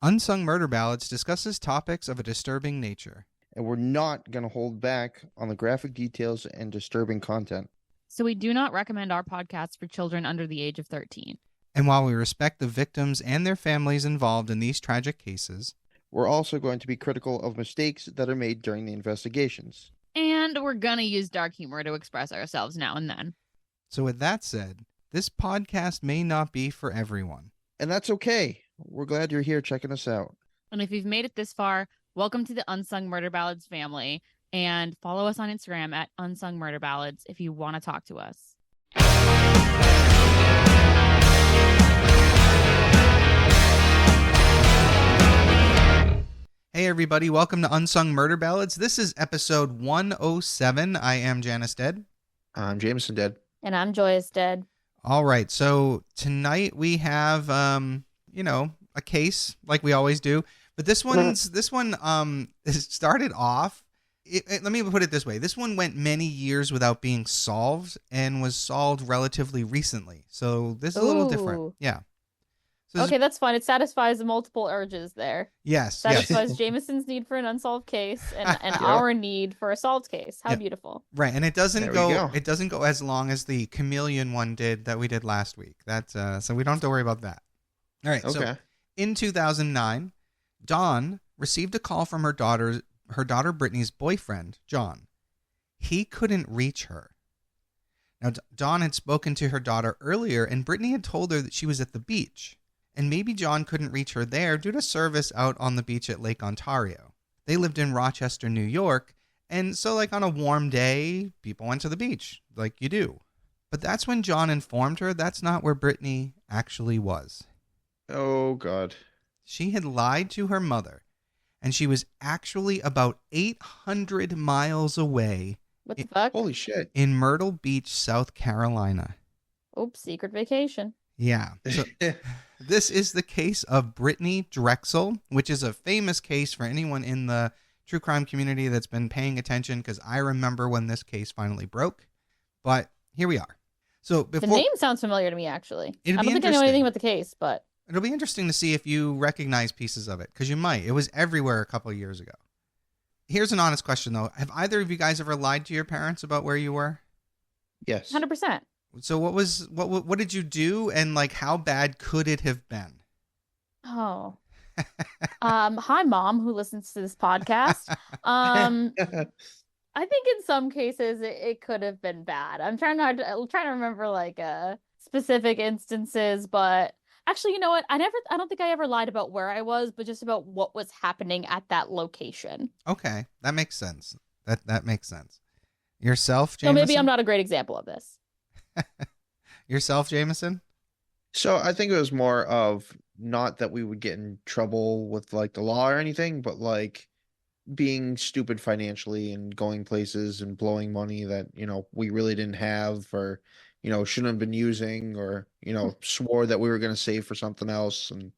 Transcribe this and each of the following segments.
Unsung Murder Ballads discusses topics of a disturbing nature. And we're not going to hold back on the graphic details and disturbing content. So we do not recommend our podcast for children under the age of 13. And while we respect the victims and their families involved in these tragic cases, we're also going to be critical of mistakes that are made during the investigations. And we're going to use dark humor to express ourselves now and then. So with that said, this podcast may not be for everyone. And that's okay. We're glad you're here checking us out. And if you've made it this far, welcome to the Unsung Murder Ballads family. And follow us on Instagram at Unsung Murder Ballads if you want to talk to us. Hey everybody, welcome to Unsung Murder Ballads. This is episode 107. I am Janus Dead. I'm Jameson Dead. And I'm Joyous Dead. All right, so tonight we have, a case like we always do. But this one started off, let me put it this way. This one went many years without being solved and was solved relatively recently. So this is a little different. Yeah. So okay, that's fine. It satisfies the multiple urges there. Yes. Satisfies Jameson's need for an unsolved case and our need for a solved case. How beautiful. Right, and it doesn't go as long as the chameleon one did that we did last week. That's so we don't have to worry about that. All right. Okay. So in 2009, Dawn received a call from her daughter Brittanee's boyfriend, John. He couldn't reach her. Now, Dawn had spoken to her daughter earlier, and Brittanee had told her that she was at the beach. And maybe John couldn't reach her there due to service out on the beach at Lake Ontario. They lived in Rochester, New York, and so like on a warm day, people went to the beach, like you do. But that's when John informed her that's not where Brittanee actually was. Oh, God. She had lied to her mother, and she was actually about 800 miles away. What the fuck? Holy shit. In Myrtle Beach, South Carolina. Oops, secret vacation. Yeah. So this is the case of Brittanee Drexel, which is a famous case for anyone in the true crime community that's been paying attention, because I remember when this case finally broke. But here we are. So the name sounds familiar to me, actually. I don't think I know anything about the case, but it'll be interesting to see if you recognize pieces of it, because you might. It was everywhere a couple of years ago. Here's an honest question, though. Have either of you guys ever lied to your parents about where you were? Yes. 100%. So what did you do, and like how bad could it have been? Oh. Hi, Mom, who listens to this podcast. I think in some cases it could have been bad. I'm trying to remember like specific instances, but actually, you know what? I don't think I ever lied about where I was, but just about what was happening at that location. Okay, that makes sense. That makes sense. Yourself, Jameson? So maybe I'm not a great example of this. Yourself, Jameson? So I think it was more of not that we would get in trouble with like the law or anything, but like being stupid financially and going places and blowing money that, we really didn't have, or, shouldn't have been using, or, swore that we were going to save for something else and,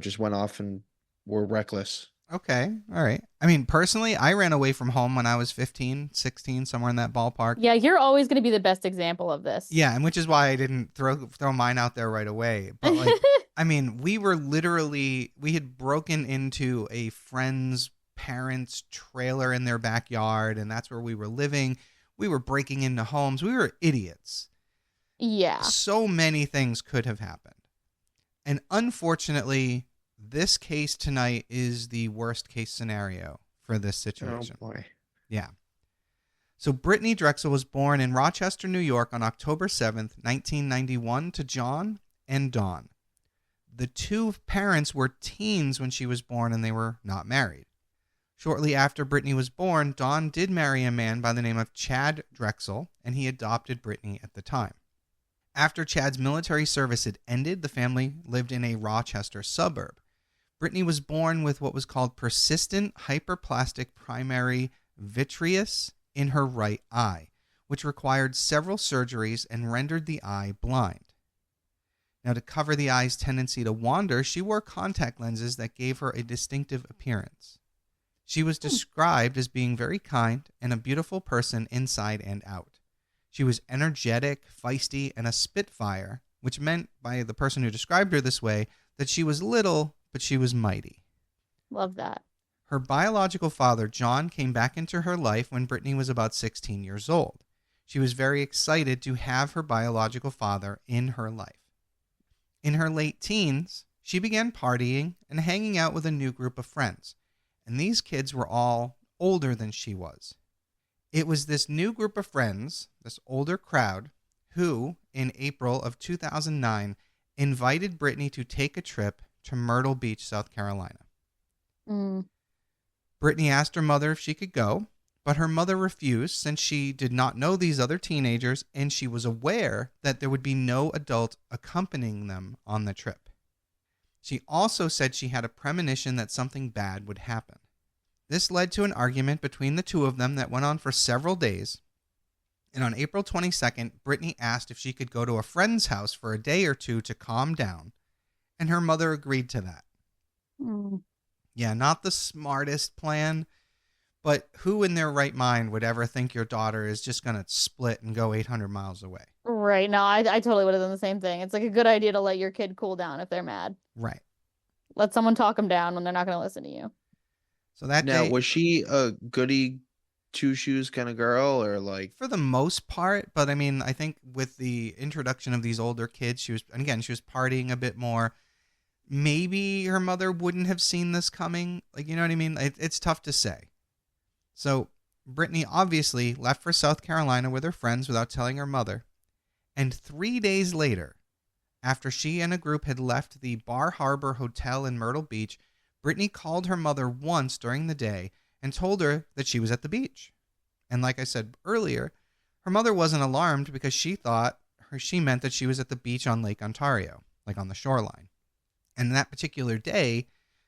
just went off and were reckless. Okay. All right. I mean, personally, I ran away from home when I was 15, 16, somewhere in that ballpark. Yeah, you're always going to be the best example of this. Yeah, and which is why I didn't throw mine out there right away. But like, I mean, we had broken into a friend's parents' trailer in their backyard, and that's where we were living. We were breaking into homes. We were idiots. Yeah. So many things could have happened. And unfortunately, this case tonight is the worst case scenario for this situation. Oh, boy. Yeah. So Brittanee Drexel was born in Rochester, New York on October 7th, 1991 to John and Dawn. The two parents were teens when she was born, and they were not married. Shortly after Brittanee was born, Dawn did marry a man by the name of Chad Drexel, and he adopted Brittanee at the time. After Chad's military service had ended, the family lived in a Rochester suburb. Brittanee was born with what was called persistent hyperplastic primary vitreous in her right eye, which required several surgeries and rendered the eye blind. Now, to cover the eye's tendency to wander, she wore contact lenses that gave her a distinctive appearance. She was described as being very kind and a beautiful person inside and out. She was energetic, feisty, and a spitfire, which meant by the person who described her this way that she was little but she was mighty. Love that. Her biological father, John, came back into her life when Brittanee was about 16 years old. She was very excited to have her biological father in her life. In her late teens, she began partying and hanging out with a new group of friends, and these kids were all older than she was. It was this new group of friends, this older crowd, who, in April of 2009, invited Brittanee to take a trip to Myrtle Beach, South Carolina. Brittanee asked her mother if she could go, but her mother refused since she did not know these other teenagers and she was aware that there would be no adult accompanying them on the trip. She also said she had a premonition that something bad would happen. This led to an argument between the two of them that went on for several days, and on April 22nd, Brittanee asked if she could go to a friend's house for a day or two to calm down, and her mother agreed to that. Yeah, not the smartest plan, but who in their right mind would ever think your daughter is just going to split and go 800 miles away? Right. No, I totally would have done the same thing. It's like a good idea to let your kid cool down if they're mad. Right. Let someone talk them down when they're not going to listen to you. So that Now, day, was she a goody two-shoes kind of girl, or like... for the most part, but I mean, I think with the introduction of these older kids, she was partying a bit more. Maybe her mother wouldn't have seen this coming. Like, you know what I mean? It's tough to say. So Brittanee obviously left for South Carolina with her friends without telling her mother. And 3 days later, after she and a group had left the Bar Harbor Hotel in Myrtle Beach, Brittanee called her mother once during the day and told her that she was at the beach. And like I said earlier, her mother wasn't alarmed because she thought she meant that she was at the beach on Lake Ontario, like on the shoreline. And that particular day,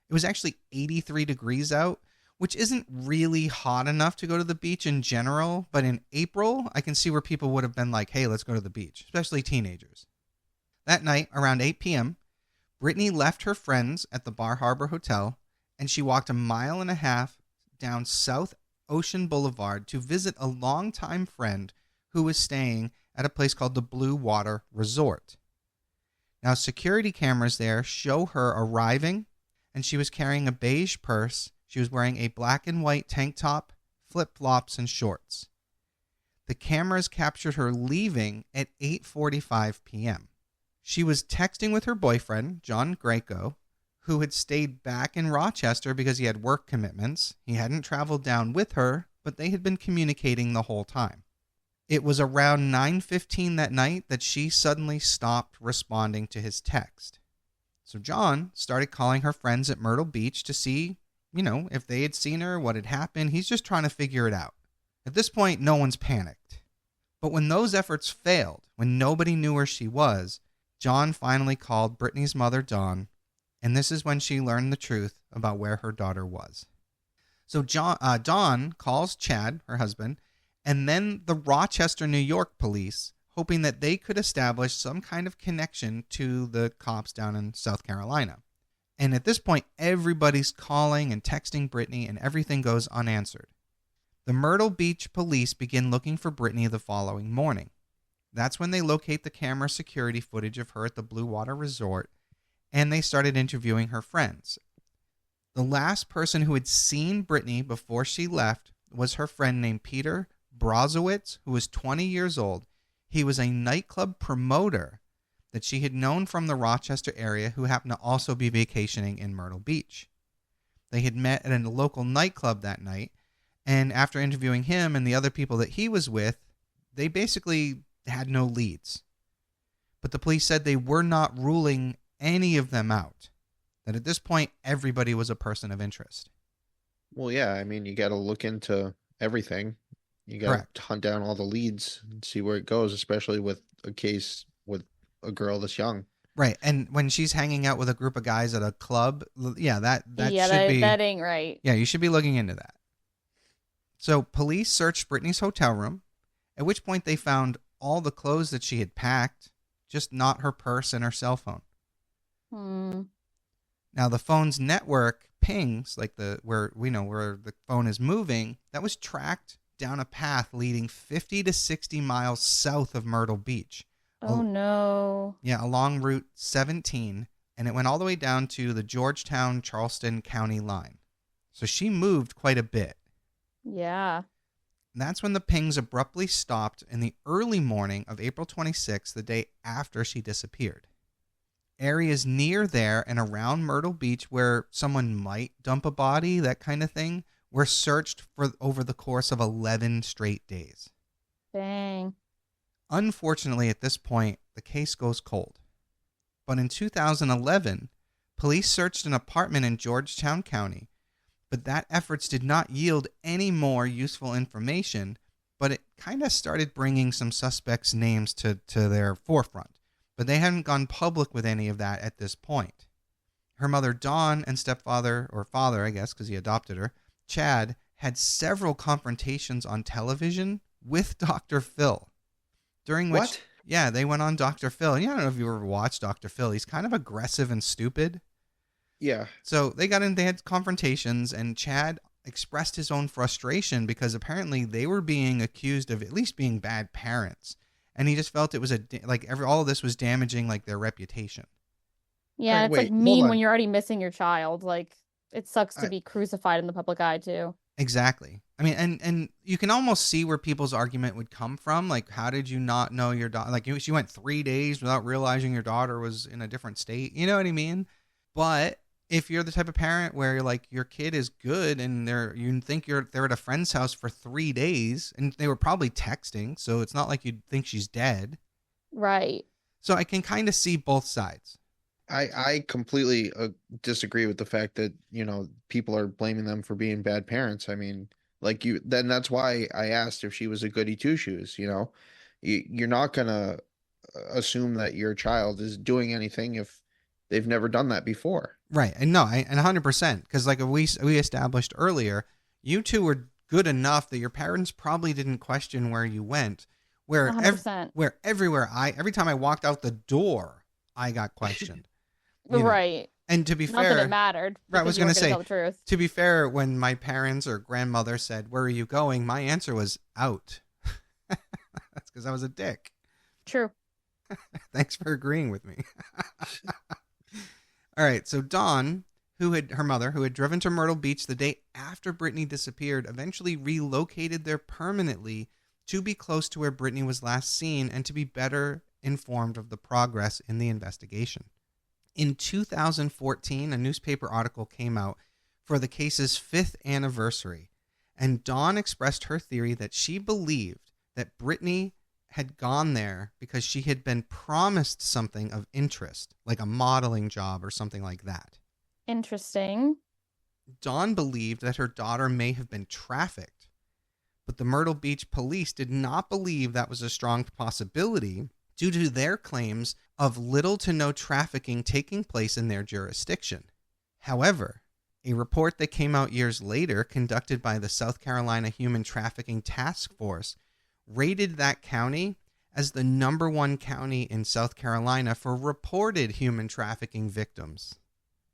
it was actually 83 degrees out, which isn't really hot enough to go to the beach in general. But in April, I can see where people would have been like, hey, let's go to the beach, especially teenagers. That night, around 8 p.m., Brittanee left her friends at the Bar Harbor Hotel, and she walked 1.5 miles down South Ocean Boulevard to visit a longtime friend who was staying at a place called the Blue Water Resort. Now, security cameras there show her arriving, and she was carrying a beige purse. She was wearing a black and white tank top, flip-flops, and shorts. The cameras captured her leaving at 8:45 p.m. She was texting with her boyfriend, John Greco, who had stayed back in Rochester because he had work commitments. He hadn't traveled down with her, but they had been communicating the whole time. It was around 9:15 that night that she suddenly stopped responding to his text. So John started calling her friends at Myrtle Beach to see, if they had seen her, what had happened. He's just trying to figure it out. At this point, no one's panicked. But when those efforts failed, when nobody knew where she was, John finally called Brittanee's mother, Dawn, and this is when she learned the truth about where her daughter was. So Dawn calls Chad, her husband, and then the Rochester, New York police, hoping that they could establish some kind of connection to the cops down in South Carolina. And at this point, everybody's calling and texting Brittanee, and everything goes unanswered. The Myrtle Beach police begin looking for Brittanee the following morning. That's when they locate the camera security footage of her at the Blue Water Resort, and they started interviewing her friends. The last person who had seen Brittanee before she left was her friend named Peter Brozowitz, who was 20 years old. He was a nightclub promoter that she had known from the Rochester area who happened to also be vacationing in Myrtle Beach. They had met at a local nightclub that night, and after interviewing him and the other people that he was with, they basically had no leads. But the police said they were not ruling any of them out, that at this point, everybody was a person of interest. Well, yeah, I mean, you got to look into everything. You got to hunt down all the leads and see where it goes, especially with a case with a girl this young. Right, and when she's hanging out with a group of guys at a club, that ain't right. Yeah, you should be looking into that. So police searched Brittanee's hotel room, at which point they found all the clothes that she had packed, just not her purse and her cell phone. Now the phone's network pings, like where the phone is moving, that was tracked down a path leading 50 to 60 miles south of Myrtle Beach. Oh no. Yeah, along Route 17, and it went all the way down to the Georgetown-Charleston County line. So she moved quite a bit. Yeah. That's when the pings abruptly stopped in the early morning of April 26th, the day after she disappeared. Areas near there and around Myrtle Beach where someone might dump a body, that kind of thing, were searched for over the course of 11 straight days. Dang. Unfortunately, at this point, the case goes cold. But in 2011, police searched an apartment in Georgetown County, but that efforts did not yield any more useful information, but it kind of started bringing some suspects' names to their forefront. But they hadn't gone public with any of that at this point. Her mother, Dawn, and stepfather, or father, I guess, because he adopted her, Chad, had several confrontations on television with Dr. Phil. During which, What? Yeah, they went on Dr. Phil. And I don't know if you ever watched Dr. Phil. He's kind of aggressive and stupid. Yeah. So they had confrontations, and Chad expressed his own frustration because apparently they were being accused of at least being bad parents. And he just felt it was all of this was damaging like their reputation. Yeah, Right, it's wait, like hold mean on. when you're already missing your child. Like, it sucks to be crucified in the public eye too. Exactly. I mean, and you can almost see where people's argument would come from. Like, how did you not know your daughter? Like, she went 3 days without realizing your daughter was in a different state. You know what I mean? But if you're the type of parent where you're like your kid is good and you think they're at a friend's house for 3 days and they were probably texting, so it's not like you'd think she's dead. Right. So I can kind of see both sides. I completely disagree with the fact that, people are blaming them for being bad parents. I mean, then that's why I asked if she was a goody two shoes. You're not going to assume that your child is doing anything if they've never done that before. Right. And no, and 100%. Because like we established earlier, you two were good enough that your parents probably didn't question where you went. Where 100%. Every time I walked out the door, I got questioned. Right. And to be Not fair, that it mattered. Right, I was going to say, tell the truth. to be fair, when my parents or grandmother said, "Where are you going?" my answer was out. That's because I was a dick. True. Thanks for agreeing with me. All right, so Dawn, her mother, who had driven to Myrtle Beach the day after Brittanee disappeared, eventually relocated there permanently to be close to where Brittanee was last seen and to be better informed of the progress in the investigation. In 2014, a newspaper article came out for the case's 5th anniversary, and Dawn expressed her theory that she believed that Brittanee had gone there because she had been promised something of interest, like a modeling job or something like that. Interesting. Dawn believed that her daughter may have been trafficked, but the Myrtle Beach police did not believe that was a strong possibility due to their claims of little to no trafficking taking place in their jurisdiction. However, a report that came out years later, conducted by the South Carolina Human Trafficking Task Force, rated that county as the #1 county in South Carolina for reported human trafficking victims.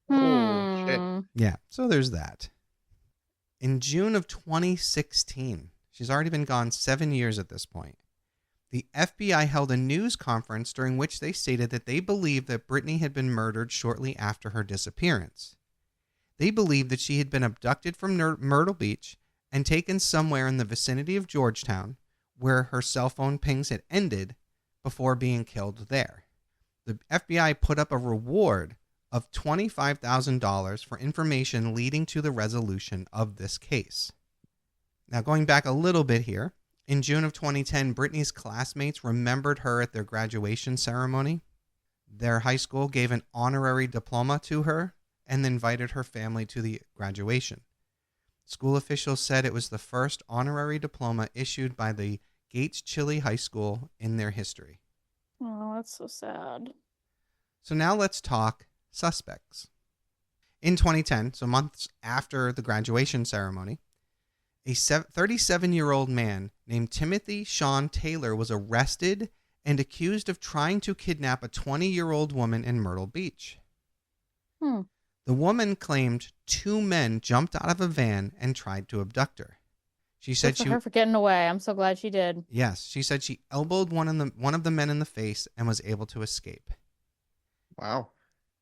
Oh, shit. Yeah, so there's that. In June of 2016, she's already been gone 7 years at this point, the FBI held a news conference during which they stated that they believed that Brittanee had been murdered shortly after her disappearance. They believed that she had been abducted from Myrtle Beach and taken somewhere in the vicinity of Georgetown, where her cell phone pings had ended, before being killed there. The FBI put up a reward of $25,000 for information leading to the resolution of this case. Now, going back a little bit here, in June of 2010, Brittanee's classmates remembered her at their graduation ceremony. Their high school gave an honorary diploma to her and invited her family to the graduation. School officials said it was the first honorary diploma issued by the Gates Chili High School in their history. Oh, that's so sad. So now let's talk suspects. In 2010, so months after the graduation ceremony, a 37-year-old man named Timothy Sean Taylor was arrested and accused of trying to kidnap a 20-year-old woman in Myrtle Beach. The woman claimed 2 men jumped out of a van and tried to abduct her. She said Good for her for getting away. I'm so glad she did. Yes, she said she elbowed one of the men in the face and was able to escape. Wow.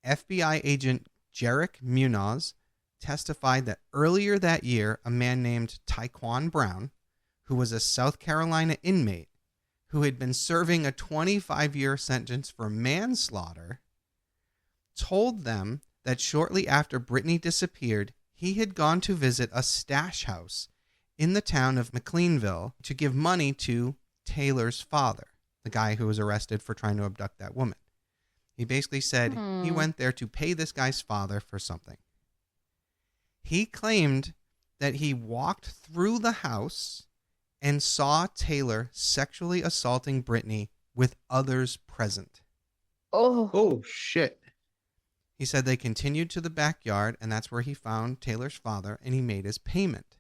FBI agent Jarek Munoz testified that earlier that year, a man named Tyquan Brown, who was a South Carolina inmate who had been serving a 25-year sentence for manslaughter, told them that shortly after Brittanee disappeared, he had gone to visit a stash house in the town of McLeanville to give money to Taylor's father, the guy who was arrested for trying to abduct that woman. He basically said he went there to pay this guy's father for something. He claimed that he walked through the house and saw Taylor sexually assaulting Brittanee with others present. Oh, shit. He said they continued to the backyard, and that's where he found Taylor's father, and he made his payment.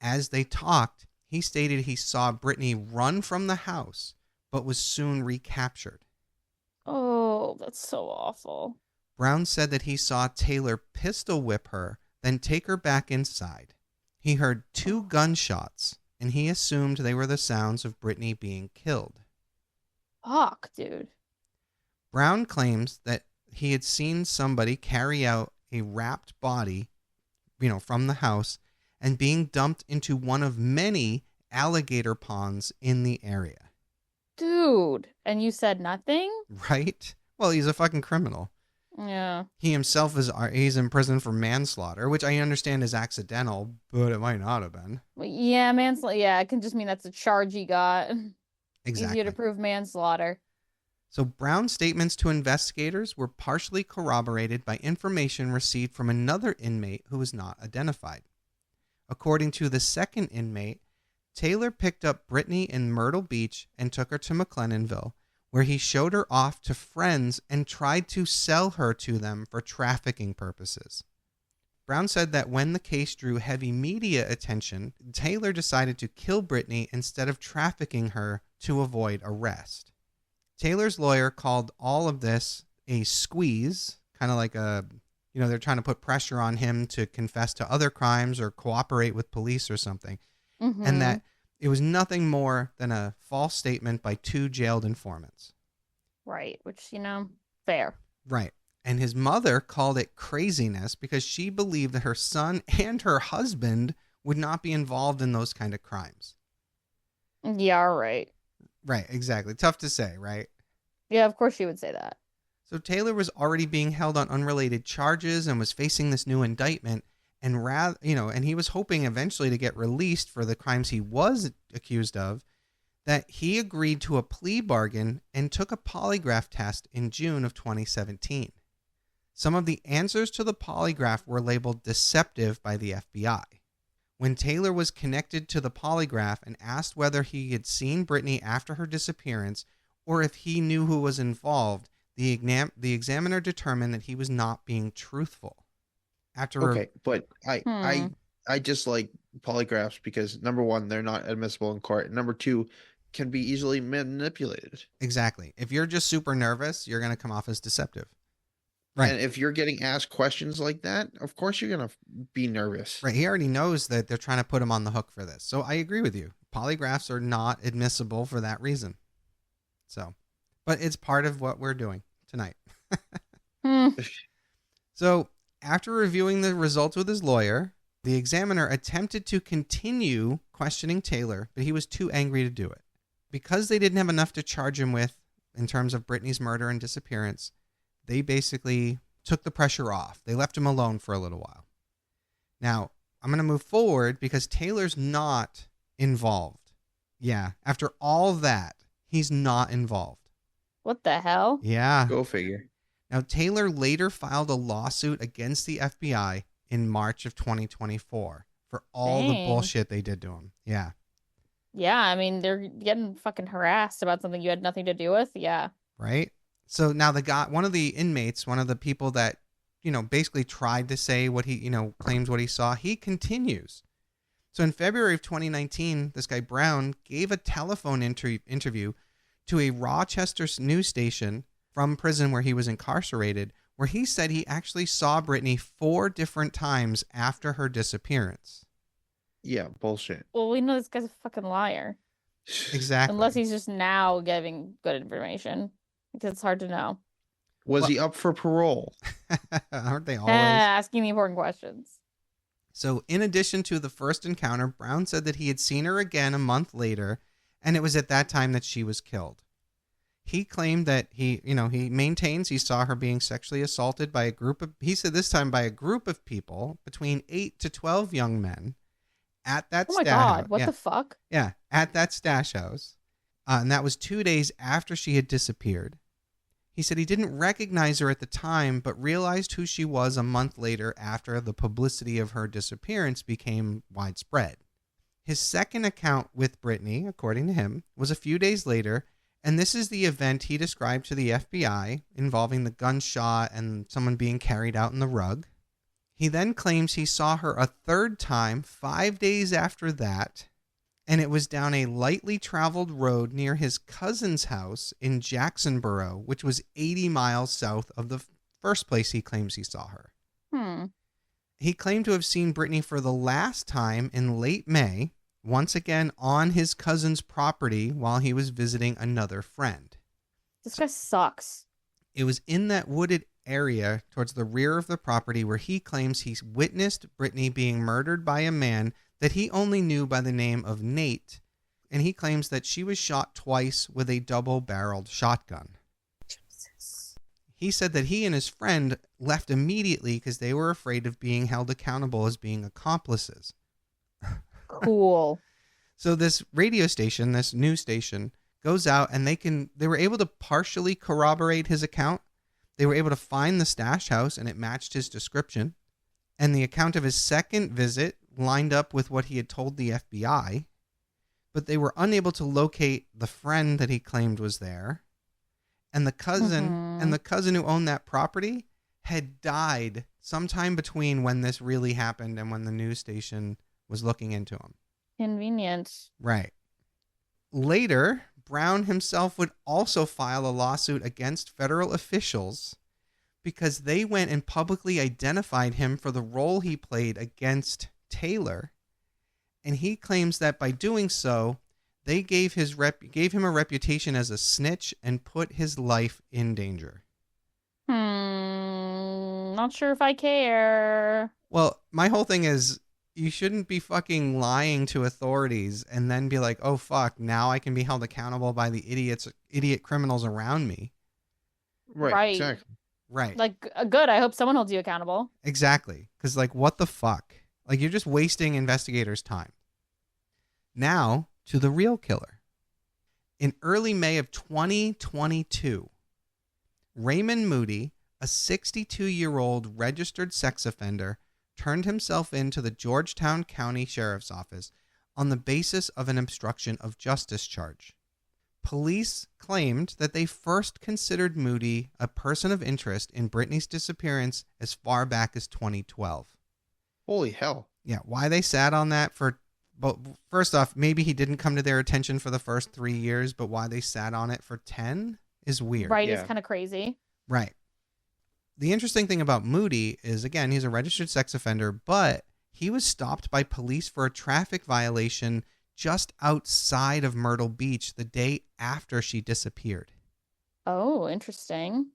As they talked, he stated he saw Brittanee run from the house, but was soon recaptured. Oh, that's so awful. Brown said that he saw Taylor pistol whip her, then take her back inside. He heard 2 gunshots, and he assumed they were the sounds of Brittanee being killed. Fuck, dude. Brown claims that he had seen somebody carry out a wrapped body, from the house and being dumped into one of many alligator ponds in the area. Dude, and you said nothing? Right? Well, he's a fucking criminal. Yeah. He himself he's in prison for manslaughter, which I understand is accidental, but it might not have been. Yeah, manslaughter. Yeah, it can just mean that's a charge he got. Exactly. Easier to prove manslaughter. So Brown's statements to investigators were partially corroborated by information received from another inmate who was not identified. According to the second inmate, Taylor picked up Brittanee in Myrtle Beach and took her to McLennanville, where he showed her off to friends and tried to sell her to them for trafficking purposes. Brown said that when the case drew heavy media attention, Taylor decided to kill Brittanee instead of trafficking her to avoid arrest. Taylor's lawyer called all of this a squeeze, kind of like they're trying to put pressure on him to confess to other crimes or cooperate with police or something, and that it was nothing more than a false statement by 2 jailed informants. Right, which, fair. Right. And his mother called it craziness because she believed that her son and her husband would not be involved in those kind of crimes. Yeah, right. Right, exactly. Tough to say, right? Yeah, of course she would say that. So Taylor was already being held on unrelated charges and was facing this new indictment, and and he was hoping eventually to get released for the crimes he was accused of, that he agreed to a plea bargain and took a polygraph test in June of 2017. Some of the answers to the polygraph were labeled deceptive by the FBI. When Taylor was connected to the polygraph and asked whether he had seen Brittanee after her disappearance or if he knew who was involved, the examiner determined that he was not being truthful. But I just like polygraphs because, number one, they're not admissible in court, and number two, can be easily manipulated. Exactly. If you're just super nervous, you're going to come off as deceptive. Right. And if you're getting asked questions like that, of course you're going to be nervous. Right. He already knows that they're trying to put him on the hook for this. So I agree with you. Polygraphs are not admissible for that reason. So, but it's part of what we're doing tonight. So after reviewing the results with his lawyer, the examiner attempted to continue questioning Taylor, but he was too angry to do it. Because they didn't have enough to charge him with in terms of Brittanee's murder and disappearance, they basically took the pressure off. They left him alone for a little while. Now, I'm going to move forward because Taylor's not involved. Yeah, after all that, he's not involved. What the hell? Yeah. Go figure. Now, Taylor later filed a lawsuit against the FBI in March of 2024 for all the bullshit they did to him. Yeah. Yeah, I mean, they're getting fucking harassed about something you had nothing to do with. Yeah. Right? So now one of the inmates, one of the people that, basically tried to say what he, claims what he saw, he continues. So in February of 2019, this guy Brown gave a telephone interview to a Rochester news station from prison where he was incarcerated, where he said he actually saw Brittanee 4 different times after her disappearance. Yeah, bullshit. Well, we know this guy's a fucking liar. Exactly. Unless he's just now giving good information. Because it's hard to know. Was he up for parole? Aren't they always? Asking the important questions. So in addition to the first encounter, Brown said that he had seen her again a month later, and it was at that time that she was killed. He claimed that he maintains he saw her being sexually assaulted by he said this time by a group of people, between 8 to 12 young men, at that stash house. Oh my God, what the fuck? Yeah, at that stash house. And that was 2 days after she had disappeared. He said he didn't recognize her at the time, but realized who she was a month later after the publicity of her disappearance became widespread. His second account with Brittanee, according to him, was a few days later, and this is the event he described to the FBI involving the gunshot and someone being carried out in the rug. He then claims he saw her a third time 5 days after that, and it was down a lightly traveled road near his cousin's house in Jacksonboro, which was 80 miles south of the first place he claims he saw her. He claimed to have seen Brittanee for the last time in late May, once again on his cousin's property while he was visiting another friend. This guy sucks. It was in that wooded area towards the rear of the property where he claims he witnessed Brittanee being murdered by a man that he only knew by the name of Nate, and he claims that she was shot twice with a double-barreled shotgun. Jesus. He said that he and his friend left immediately because they were afraid of being held accountable as being accomplices. Cool. So this radio station, this news station, goes out and they were able to partially corroborate his account. They were able to find the stash house and it matched his description. And the account of his second visit lined up with what he had told the FBI. But they were unable to locate the friend that he claimed was there. And the cousin who owned that property had died sometime between when this really happened and when the news station was looking into him. Convenient. Right. Later, Brown himself would also file a lawsuit against federal officials because they went and publicly identified him for the role he played against Taylor. And he claims that by doing so, they gave him a reputation as a snitch and put his life in danger. Not sure if I care. Well, my whole thing is, you shouldn't be fucking lying to authorities and then be like, oh, fuck, now I can be held accountable by the idiot criminals around me. Right. Exactly. Right. Like, good. I hope someone holds you accountable. Exactly. Because, like, what the fuck? Like, you're just wasting investigators' time. Now, to the real killer. In early May of 2022, Raymond Moody, a 62-year-old registered sex offender, turned himself in to the Georgetown County Sheriff's Office on the basis of an obstruction of justice charge. Police claimed that they first considered Moody a person of interest in Brittanee's disappearance as far back as 2012. Holy hell. Yeah, why they sat on that but first off, maybe he didn't come to their attention for the first 3 years, but why they sat on it for 10 is weird. Right, Yeah. It's kind of crazy. Right. The interesting thing about Moody is, again, he's a registered sex offender, but he was stopped by police for a traffic violation just outside of Myrtle Beach the day after she disappeared. Oh, interesting.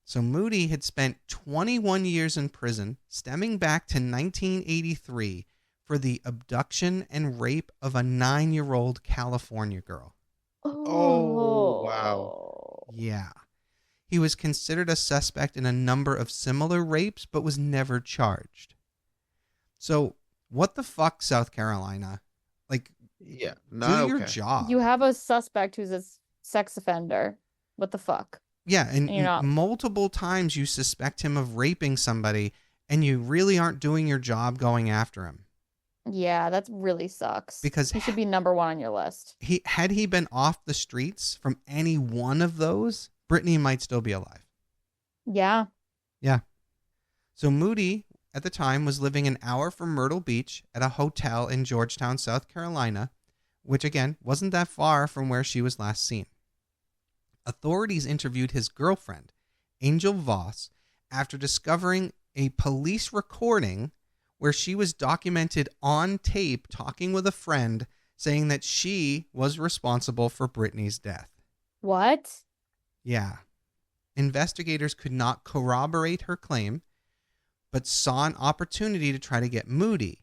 So Moody had spent 21 years in prison, stemming back to 1983, for the abduction and rape of a 9-year-old California girl. Oh, wow. Yeah. He was considered a suspect in a number of similar rapes, but was never charged. So, what the fuck, South Carolina? Like, Yeah, do your job. You have a suspect who's a sex offender. What the fuck? Yeah, and you're not- multiple times you suspect him of raping somebody, and you really aren't doing your job going after him. Yeah, that really sucks. Because he should be number one on your list. Had he been off the streets from any one of those, Brittanee might still be alive. Yeah. Yeah. So Moody, at the time, was living an hour from Myrtle Beach at a hotel in Georgetown, South Carolina, which, again, wasn't that far from where she was last seen. Authorities interviewed his girlfriend, Angel Voss, after discovering a police recording where she was documented on tape talking with a friend saying that she was responsible for Brittanee's death. What? Yeah. investigators could not corroborate her claim, but saw an opportunity to try to get Moody.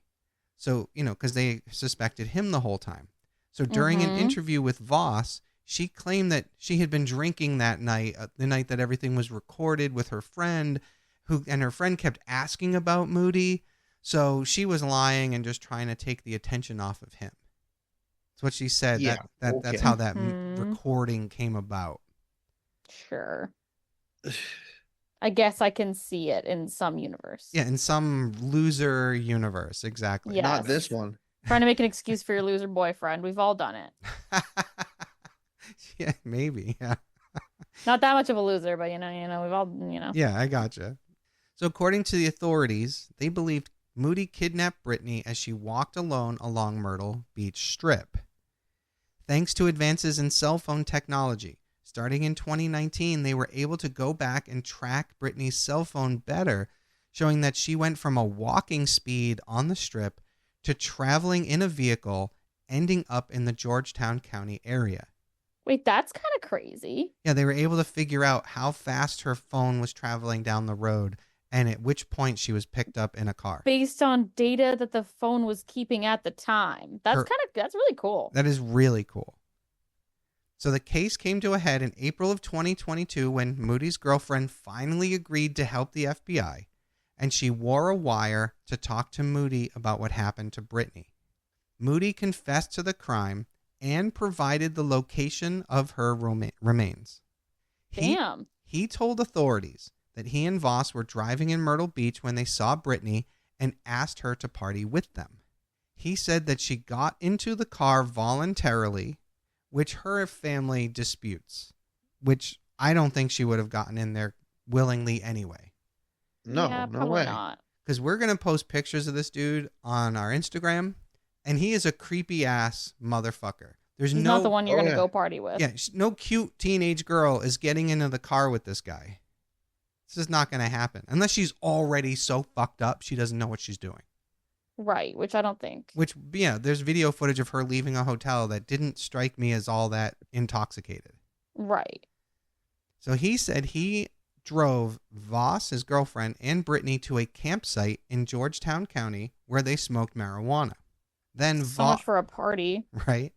So, because they suspected him the whole time. So during an interview with Voss, she claimed that she had been drinking that night, the night that everything was recorded, with her friend, and her friend kept asking about Moody. So she was lying and just trying to take the attention off of him. That's what she said. Yeah, That's how that recording came about. Sure. I guess I can see it in some universe. Yeah, in some loser universe, exactly. Yes. Not this one. Trying to make an excuse for your loser boyfriend. We've all done it. Yeah, maybe. Yeah. Not that much of a loser, but we've all. Yeah, I gotcha. So according to the authorities, they believed Moody kidnapped Brittanee as she walked alone along Myrtle Beach Strip. Thanks to advances in cell phone technology, starting in 2019, they were able to go back and track Brittanee's cell phone better, showing that she went from a walking speed on the strip to traveling in a vehicle, ending up in the Georgetown County area. Wait, that's kind of crazy. Yeah, they were able to figure out how fast her phone was traveling down the road and at which point she was picked up in a car. Based on data that the phone was keeping at the time. That's really cool. That is really cool. So the case came to a head in April of 2022 when Moody's girlfriend finally agreed to help the FBI, and she wore a wire to talk to Moody about what happened to Brittanee. Moody confessed to the crime and provided the location of her remains. Damn. He told authorities that he and Voss were driving in Myrtle Beach when they saw Brittanee and asked her to party with them. He said that she got into the car voluntarily, which her family disputes, which I don't think she would have gotten in there willingly anyway. No, yeah, no probably way. not. Because we're going to post pictures of this dude on our Instagram, and he is a creepy ass motherfucker. He's not the one you're going to go party with. Yeah, no cute teenage girl is getting into the car with this guy. This is not going to happen unless she's already so fucked up she doesn't know what she's doing. Right, which I don't think. Which, yeah, there's video footage of her leaving a hotel that didn't strike me as all that intoxicated. Right. So he said he drove Voss, his girlfriend, and Brittanee to a campsite in Georgetown County where they smoked marijuana. Then So much for a party. Right.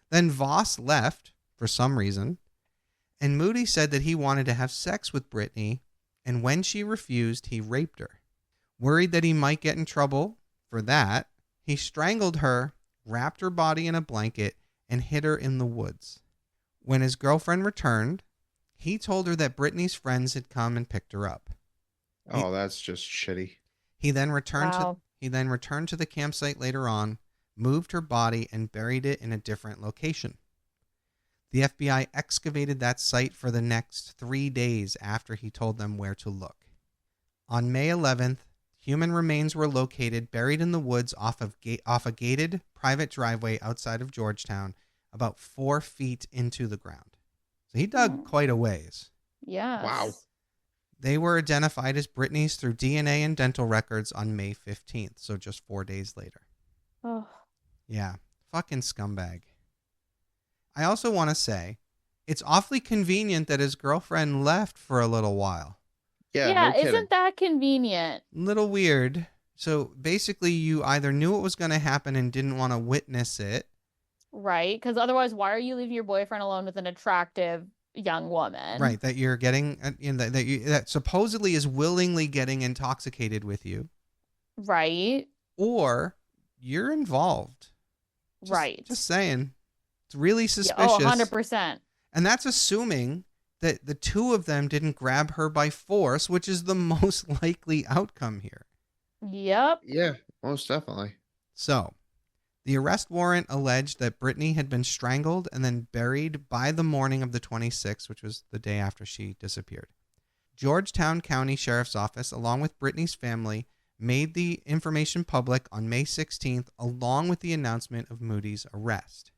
Then Voss left for some reason, and Moody said that he wanted to have sex with Brittanee, and when she refused, he raped her. Worried that he might get in trouble for that, he strangled her, wrapped her body in a blanket, and hid her in the woods. When his girlfriend returned, he told her that Brittanee's friends had come and picked her up. Oh, that's just shitty. He then returned Wow. to the campsite later on, moved her body, and buried it in a different location. The FBI excavated that site for the next 3 days after he told them where to look. On May 11th, human remains were located buried in the woods off a gated private driveway outside of Georgetown, about 4 feet into the ground. So he dug quite a ways. Yes. Wow. They were identified as Brittanee's through DNA and dental records on May 15th, so just 4 days later. Oh. Yeah, fucking scumbag. I also want to say, it's awfully convenient that his girlfriend left for a little while. Yeah, no kidding. Isn't that convenient? Little weird. So basically, you either knew what was going to happen and didn't want to witness it. Right, because otherwise, why are you leaving your boyfriend alone with an attractive young woman? Right, that you're getting, that supposedly is willingly getting intoxicated with you. Right. Or you're involved. Right. Just saying. It's really suspicious. Yeah, 100%. And that's assuming that the two of them didn't grab her by force, which is the most likely outcome here. Yep. Yeah, most definitely. So, the arrest warrant alleged that Brittanee had been strangled and then buried by the morning of the 26th, which was the day after she disappeared. Georgetown County Sheriff's Office, along with Brittanee's family, made the information public on May 16th, along with the announcement of Moody's arrest.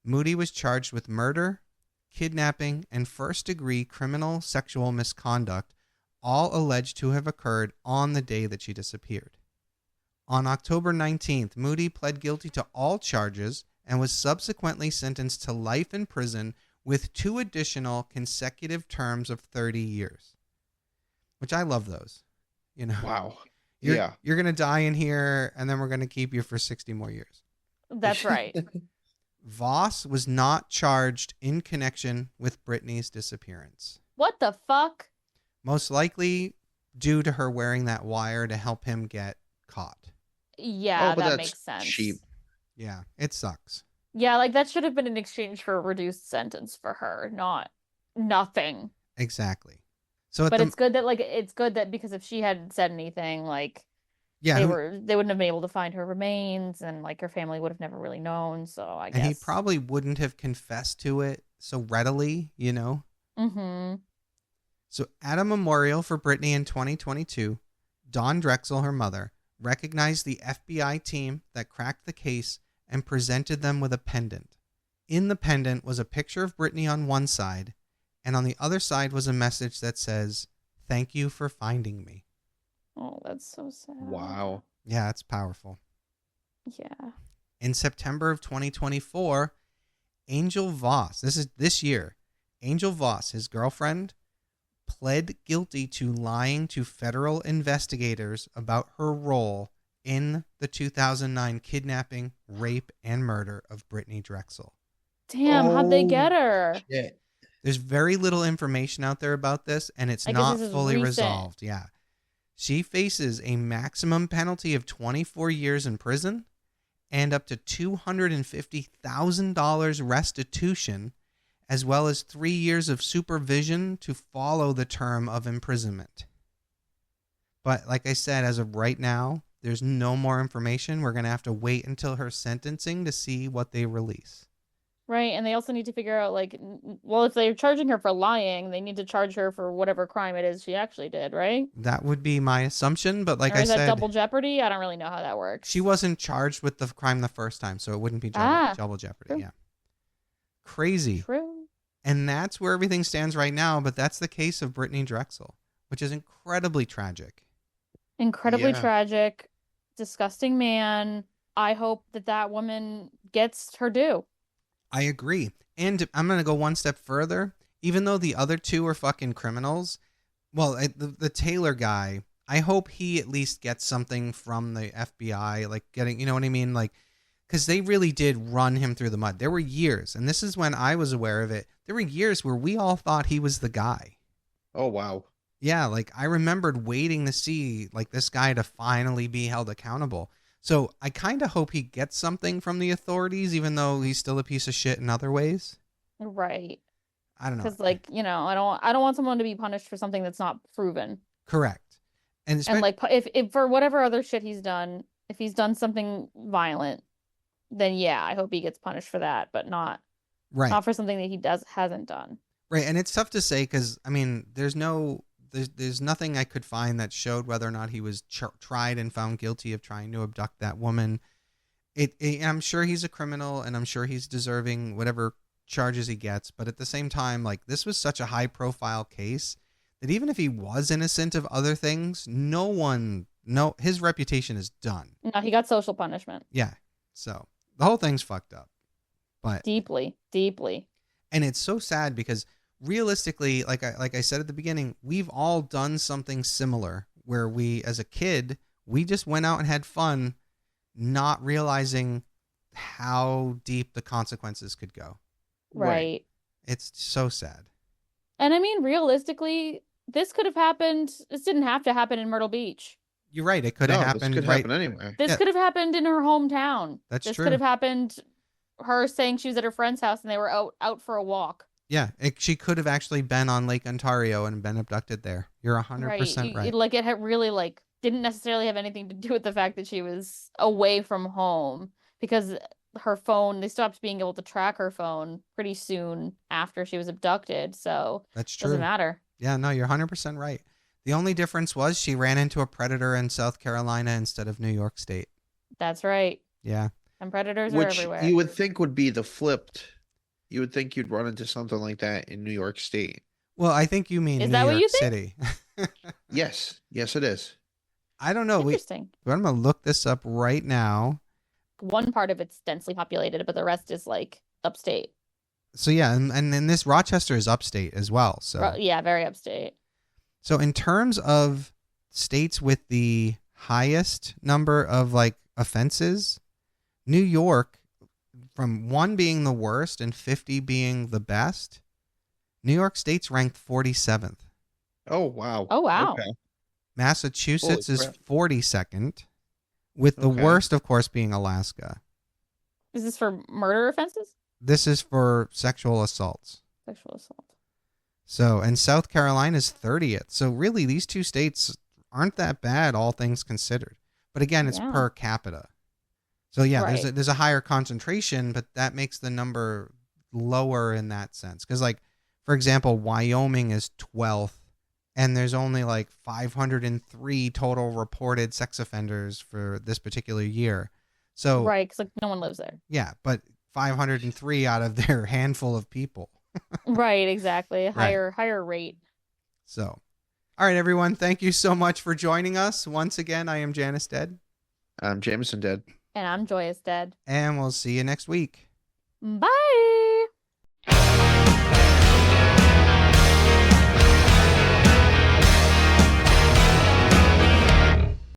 Moody was charged with murder, kidnapping, and first-degree criminal sexual misconduct, all alleged to have occurred on the day that she disappeared. On October 19th, Moody pled guilty to all charges and was subsequently sentenced to life in prison with 2 additional consecutive terms of 30 years, which I love those. You know, Wow. you're going to die in here, and then we're going to keep you for 60 more years. That's right. Voss was not charged in connection with Brittanee's disappearance. What the fuck? Most likely due to her wearing that wire to help him get caught. Yeah, but that that's makes sense. cheap. Yeah, it sucks. Yeah, like that should have been in exchange for a reduced sentence for her, not nothing. Exactly. So, But it's good that because if she hadn't said anything, like yeah, they wouldn't have been able to find her remains, and like her family would have never really known. So I guess. And he probably wouldn't have confessed to it so readily, you know. Mm-hmm. So at a memorial for Brittanee in 2022, Dawn Drexel, her mother, recognized the FBI team that cracked the case and presented them with a pendant. In the pendant was a picture of Brittanee on one side, and on the other side was a message that says, "Thank you for finding me." Oh, that's so sad. Wow. Yeah, it's powerful. Yeah. In September of 2024, Angel Voss, this year, Angel Voss, his girlfriend, pled guilty to lying to federal investigators about her role in the 2009 kidnapping, rape, and murder of Brittanee Drexel. Damn, how'd they get her? Shit. There's very little information out there about this, and it's I guess not this is fully recent. resolved. Yeah. She faces a maximum penalty of 24 years in prison and up to $250,000 restitution, as well as 3 years of supervision to follow the term of imprisonment. But like I said, as of right now, there's no more information. We're going to have to wait until her sentencing to see what they release. Right, and they also need to figure out, like, well, if they're charging her for lying, they need to charge her for whatever crime it is she actually did, right? That would be my assumption, but like or I is that said, double jeopardy? I don't really know how that works. she wasn't charged with the crime the first time, so it wouldn't be double jeopardy. True. Yeah. Crazy. True. And that's where everything stands right now, but that's the case of Brittanee Drexel, which is incredibly tragic. Incredibly Yeah. tragic, disgusting man. I hope that woman gets her due. I agree. And I'm going to go one step further. Even though the other two are fucking criminals, well, the Taylor guy, I hope he at least gets something from the FBI, like getting, you know what I mean? Like, because they really did run him through the mud. There were years, and this is when I was aware of it, there were years where we all thought he was the guy. Oh, wow. Yeah, like I remembered waiting to see like this guy to finally be held accountable. So I kind of hope he gets something from the authorities, even though he's still a piece of shit in other ways. Right. I don't know. Because, like, you know, I don't want someone to be punished for something that's not proven. Correct. And like, if for whatever other shit he's done, if he's done something violent, then yeah, I hope he gets punished for that, but not for something that he hasn't done. Right, and it's tough to say because I mean, there's nothing I could find that showed whether or not he was tried and found guilty of trying to abduct that woman. I'm sure he's a criminal, and I'm sure he's deserving whatever charges he gets. But at the same time, like this was such a high-profile case that even if he was innocent of other things, his reputation is done. No, he got social punishment. Yeah, so the whole thing's fucked up. But deeply, deeply. And it's so sad because realistically, like I said at the beginning, we've all done something similar where we, as a kid, we just went out and had fun, not realizing how deep the consequences could go. Right. It's so sad. And I mean, realistically, this could have happened. This didn't have to happen in Myrtle Beach. You're right. It could have happened. This could happen anywhere. This could have happened in her hometown. That's this true. This could have happened her saying she was at her friend's house and they were out for a walk. Yeah, she could have actually been on Lake Ontario and been abducted there. You're 100% right. Like it had really didn't necessarily have anything to do with the fact that she was away from home, because her phone, they stopped being able to track her phone pretty soon after she was abducted. So that's true. Doesn't matter. Yeah, no, you're 100% right. The only difference was she ran into a predator in South Carolina instead of New York State. That's right. Yeah. And predators are everywhere. Which you would think would be the flipped. You would think you'd run into something like that in New York State. Well, I think you mean New York City. Yes, it is. I don't know. Interesting. I'm going to look this up right now. One part of it's densely populated, but the rest is like upstate. So yeah, and then this Rochester is upstate as well. So Yeah, very upstate. So in terms of states with the highest number of like offenses, New York, from 1 being the worst and 50 being the best, New York State's ranked 47th. Oh wow. Oh wow. Okay. Massachusetts Holy is crap. 42nd, with the Okay. worst, of course, being Alaska. Is this for murder offenses? This is for sexual assaults. Sexual assault. So, and South Carolina is 30th. So really, these two states aren't that bad, all things considered. But again, it's Yeah. per capita. So yeah, Right. there's a higher concentration, but that makes the number lower in that sense. Because like, for example, Wyoming is 12th, and there's only like 503 total reported sex offenders for this particular year. So Right, because like no one lives there. yeah, but 503 out of their handful of people. Right, exactly. Higher rate. So, all right, everyone. Thank you so much for joining us. Once again, I am Janus Dead. Jameson dead. And I'm Joyous Dead. And we'll see you next week. Bye.